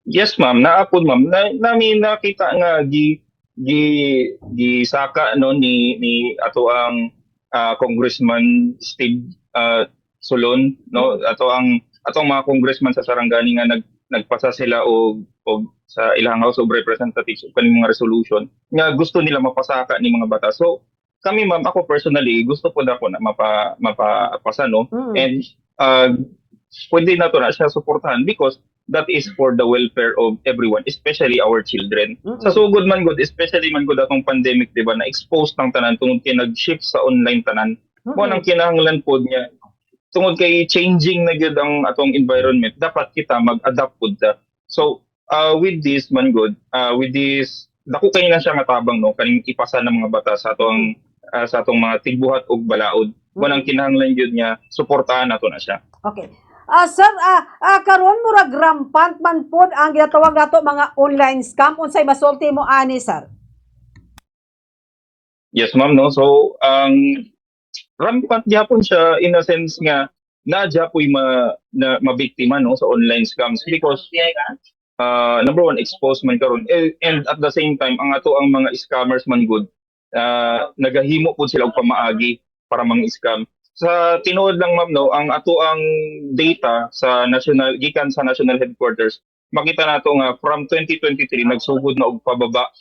Yes, ma'am. Naapod, ma'am. Nami nakita nga gi saka no ni ato ang Congressman Steve Solon no ato ang mga congressman sa Sarangani nga nagpasa sila og sa ilang House of Representatives og kaning mga resolution nga gusto nila mapasaka ni mga batas. So kami, ma'am, ako personally gusto po na ako na mapapasa no, and uh, pwede na to na siya suportahan because that is for the welfare of everyone, especially our children. Sa sugod man gud, especially man gud atong pandemic, di ba, na exposed tang tanan tungod kay nag-shift sa online tanan. Mo nang kinahanglan pod niya tungod kay changing na gyud ang atong environment, dapat kita mag-adapt pod ta. So, with this man gud, with this dako kay na siya nga tabang no kaning ipasa ng mga batas sa atong mga tigbuhat og balaod. Mo nang kinahanglan gyud niya suportahan nato na siya. Okay. Sir, karon murag rampant man pod ang ginatawag nato mga online scam. Unsay masulti mo ani, sir? Yes, ma'am, no. So, ang rampant gyapon siya in a sense nga na gyapoy mabiktima no sa online scams because number one, exposed man karon, and at the same time ang ato ang mga scammers man good nagahimo pud sila og pamaagi para mang-scam. Sa tinuod lang, ma'am, no, ang ato ang data sa national gikan sa national headquarters, makita nato nga from 2023 nagsugod na og pababa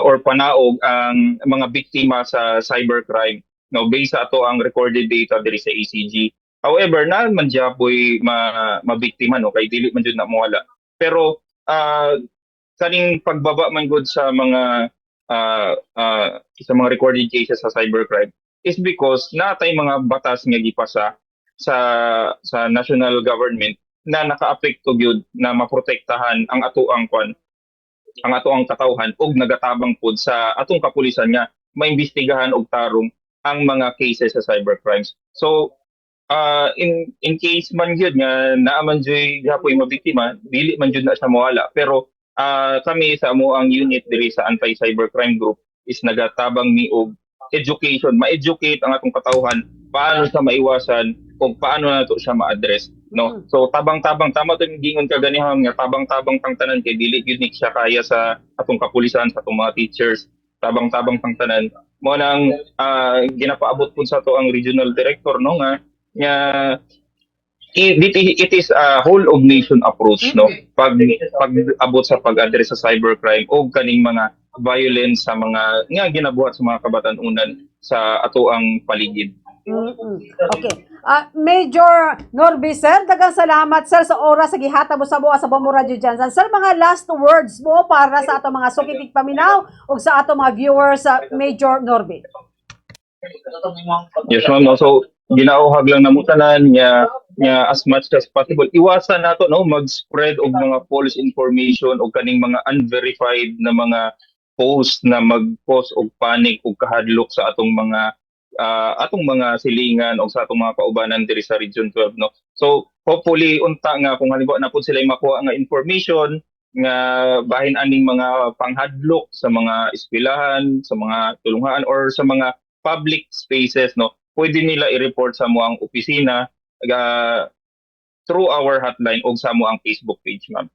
or panaog ang mga biktima sa cybercrime no based sa ato ang recorded data diri sa ACG. However, na man gyapoy mabiktima no kay dili man jud na mawala. Pero kaning pagbaba man gud sa mga recorded cases sa cybercrime is because natay mga batas nga gipasa sa national government na nakaapekto gyud na maprotektahan ang ato ang katawhan og nagatabang pod sa atong kapulisan nga maimbestigahan og tarong ang mga cases sa cybercrimes. So in case man gyud nga naa man joy gapoy mabiktima, dili man gyud na siya mawala, pero kami sa amo ang unit diri sa anti-cybercrime group is nagatabang mi og education, ma-educate ang atong katawhan paano sa maiwasan kung paano nato siya ma-address, no. So tabang-tabang tama to gingon ka ganihang nga tabang-tabang tang tanan kay dili gyud ni siya kaya sa atong kapulisan, sa atong mga teachers, tabang-tabang tang tanan mo nang ginapaabot pud sa ato ang regional director no nga it is a whole of nation approach no pag abot sa pag-address sa cybercrime o kaning mga violence sa mga nga ginabuhat sa mga kabatan-unan sa ato ang paligid. Okay. Major Norby, sir, daghang salamat, sir, sa oras sa gihata mo sa buwa sa Bombo Radio Jansan. Sir, mga last words mo para sa ato mga sukitig paminaw o sa ato mga viewers, Major Norby. Yes, ma'am, no? So ginauhag lang namo tanan nga as much as possible iwasan nato no mag-spread og mga false information o kaning mga unverified na mga post na mag-cause og panic og kahadlok sa atong mga silingan o sa atong mga kaubanan diri sa Region 12 no. So hopefully unta nga kung halimbawa na pud sila makuha nga information nga bahin aning mga panghadlok sa mga eskwelahan, sa mga tulungan or sa mga public spaces no, pwede nila i-report sa mo ang opisina through our hotline o sa mo ang Facebook page, ma'am.